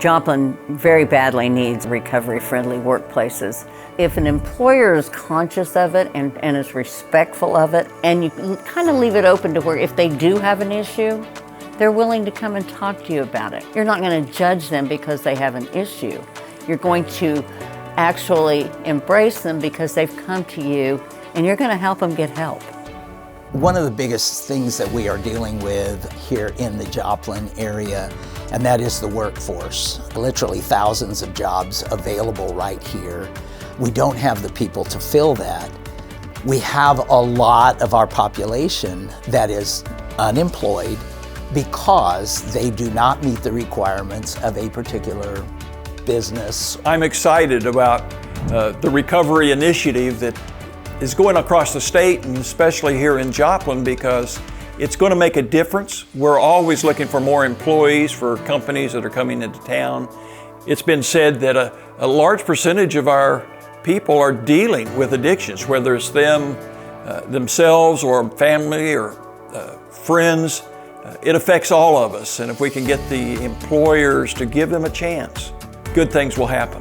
Joplin very badly needs recovery-friendly workplaces. If an employer is conscious of it and is respectful of it, and you kind of leave it open to where if they do have an issue, they're willing to come and talk to you about it. You're not going to judge them because they have an issue. You're going to actually embrace them because they've come to you, and you're going to help them get help. One of the biggest things that we are dealing with here in the Joplin area, and that is the workforce. Literally thousands of jobs available right here. We don't have the people to fill that. We have a lot of our population that is unemployed because they do not meet the requirements of a particular business. I'm excited about the recovery initiative that is going across the state and especially here in Joplin because it's going to make a difference. We're always looking for more employees for companies that are coming into town. It's been said that a large percentage of our people are dealing with addictions, whether it's them themselves or family or friends. It affects all of us, and if we can get the employers to give them a chance, good things will happen.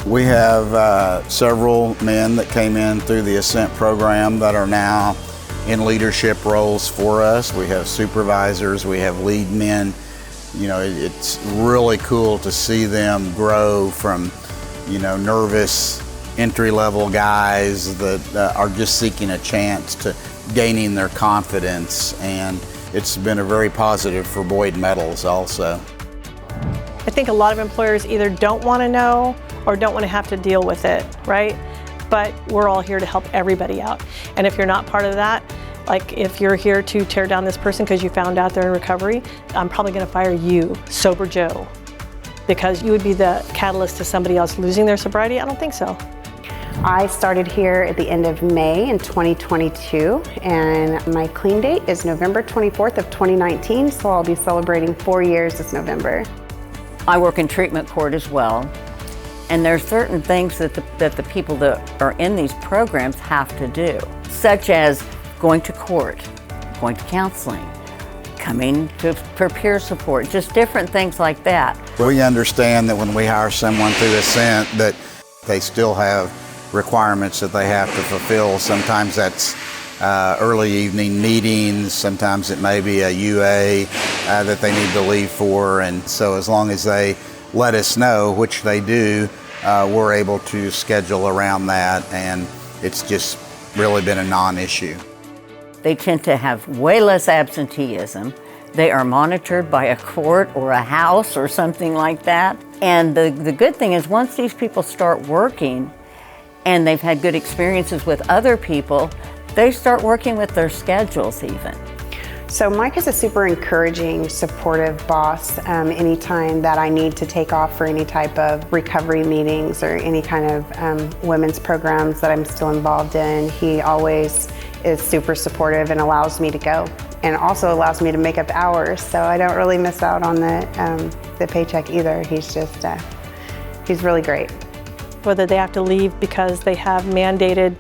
We have several men that came in through the Ascent program that are now in leadership roles for us. We have supervisors, we have lead men. You know, it's really cool to see them grow from, you know, nervous entry-level guys that are just seeking a chance to gaining their confidence, and it's been a very positive for Boyd Metals also. I think a lot of employers either don't want to know or don't want to have to deal with it, right? But we're all here to help everybody out. And if you're not part of that, like if you're here to tear down this person because you found out they're in recovery, I'm probably going to fire you, Sober Joe, because you would be the catalyst to somebody else losing their sobriety. I don't think so. I started here at the end of May in 2022, and my clean date is November 24th of 2019, so I'll be celebrating 4 years this November. I work in treatment court as well, and there are certain things that the people that are in these programs have to do, such as going to court, going to counseling, coming for peer support, just different things like that. We understand that when we hire someone through Ascent that they still have requirements that they have to fulfill. Sometimes that's early evening meetings, sometimes it may be a UA that they need to leave for, and so as long as they let us know, which they do, we're able to schedule around that, and it's just really been a non-issue. They tend to have way less absenteeism. They are monitored by a court or a house or something like that. And the good thing is once these people start working and they've had good experiences with other people, they start working with their schedules even. So Mike is a super encouraging, supportive boss. Anytime that I need to take off for any type of recovery meetings or any kind of women's programs that I'm still involved in, he always is super supportive and allows me to go, and also allows me to make up hours, so I don't really miss out on the paycheck either. He's just, he's really great. Whether they have to leave because they have mandated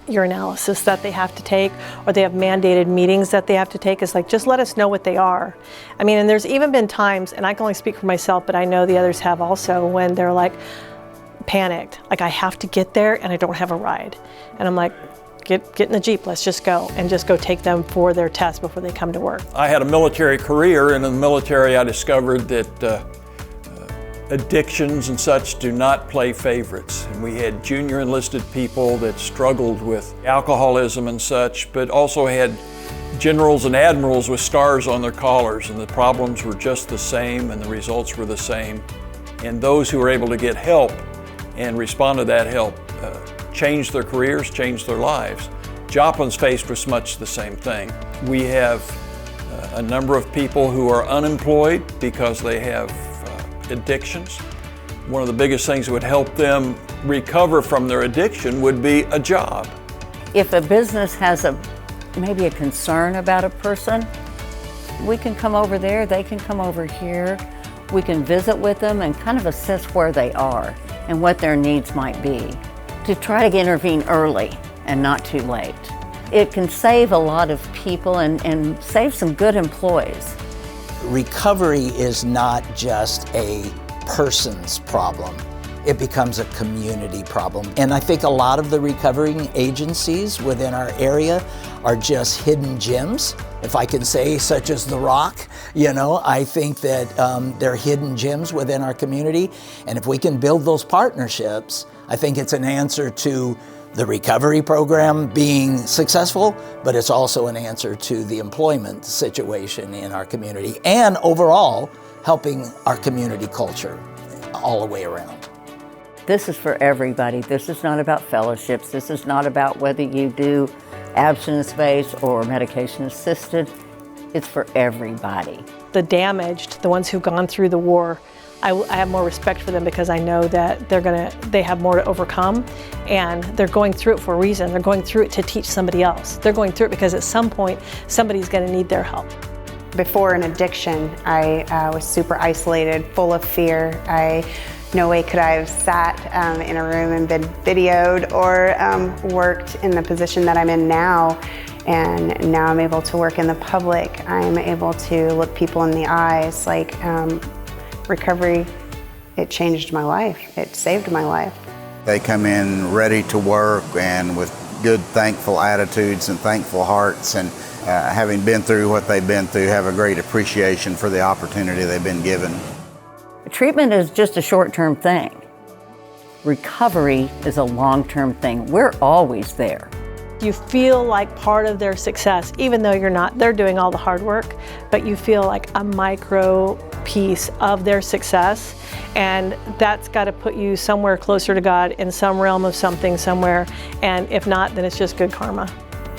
urinalysis that they have to take, or they have mandated meetings that they have to take, is like, just let us know what they are. I mean, and there's even been times, and I can only speak for myself, but I know the others have also, when they're like panicked, like I have to get there and I don't have a ride. And I'm like, get in the Jeep, let's just go, and just go take them for their test before they come to work. I had a military career, and in the military I discovered that addictions and such do not play favorites. And we had junior enlisted people that struggled with alcoholism and such, but also had generals and admirals with stars on their collars, and the problems were just the same and the results were the same. And those who were able to get help and respond to that help changed their careers, changed their lives. Joplin's faced with much the same thing. We have a number of people who are unemployed because they have addictions. One of the biggest things that would help them recover from their addiction would be a job. If a business has maybe a concern about a person, we can come over there, they can come over here. We can visit with them and kind of assess where they are and what their needs might be, to try to intervene early and not too late. It can save a lot of people and save some good employees. Recovery is not just a person's problem. It becomes a community problem. And I think a lot of the recovering agencies within our area are just hidden gems, if I can say, such as the ROCC. You know, I think that they're hidden gems within our community. And if we can build those partnerships, I think it's an answer to the recovery program being successful, but it's also an answer to the employment situation in our community and overall helping our community culture all the way around. This is for everybody. This is not about fellowships. This is not about whether you do abstinence-based or medication-assisted. It's for everybody. The damaged, the ones who've gone through the war, I have more respect for them because I know that they have more to overcome, and they're going through it for a reason. They're going through it to teach somebody else. They're going through it because at some point, somebody's going to need their help. Before an addiction, I was super isolated, full of fear. No way could I have sat in a room and been videoed or worked in the position that I'm in now. And now I'm able to work in the public. I'm able to look people in the eyes. Like recovery, it changed my life. It saved my life. They come in ready to work and with good, thankful attitudes and thankful hearts, and having been through what they've been through, have a great appreciation for the opportunity they've been given. Treatment is just a short-term thing. Recovery is a long-term thing. We're always there. You feel like part of their success, even though you're not, they're doing all the hard work, but you feel like a micro piece of their success, and that's got to put you somewhere closer to God in some realm of something somewhere, and if not, then it's just good karma.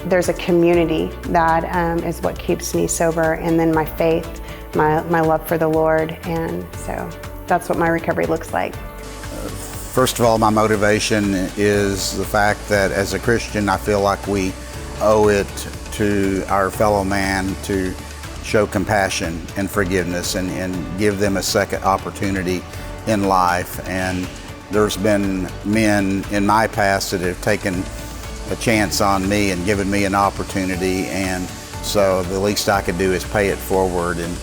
There's a community that is what keeps me sober, and then my faith, my love for the Lord, and so that's what my recovery looks like. First of all, my motivation is the fact that as a Christian, I feel like we owe it to our fellow man to show compassion and forgiveness and give them a second opportunity in life. And there's been men in my past that have taken a chance on me and given me an opportunity, and so the least I could do is pay it forward and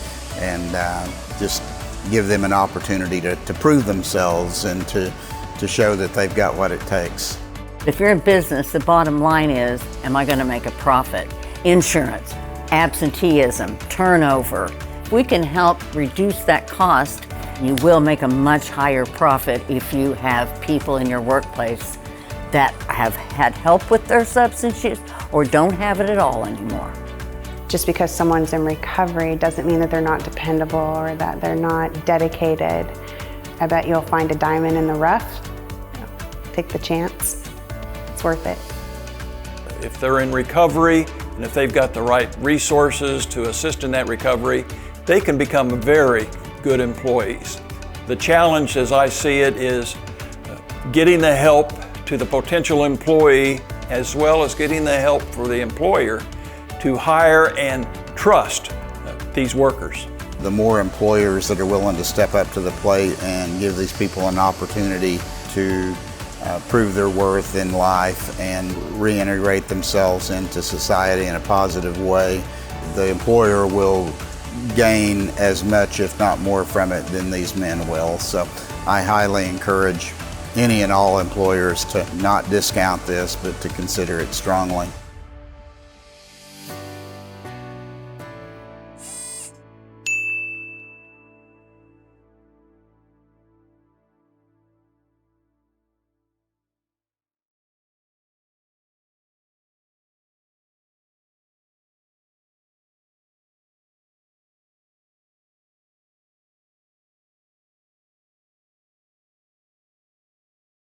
just give them an opportunity to prove themselves and to show that they've got what it takes. If you're in business, the bottom line is, am I going to make a profit? Insurance, absenteeism, turnover. If we can help reduce that cost, you will make a much higher profit if you have people in your workplace that have had help with their substance use or don't have it at all anymore. Just because someone's in recovery doesn't mean that they're not dependable or that they're not dedicated. I bet you'll find a diamond in the rough. Take the chance. It's worth it. If they're in recovery and if they've got the right resources to assist in that recovery, they can become very good employees. The challenge, as I see it, is getting the help to the potential employee as well as getting the help for the employer to hire and trust these workers. The more employers that are willing to step up to the plate and give these people an opportunity to prove their worth in life and reintegrate themselves into society in a positive way, the employer will gain as much, if not more, from it than these men will. So I highly encourage any and all employers to not discount this, but to consider it strongly.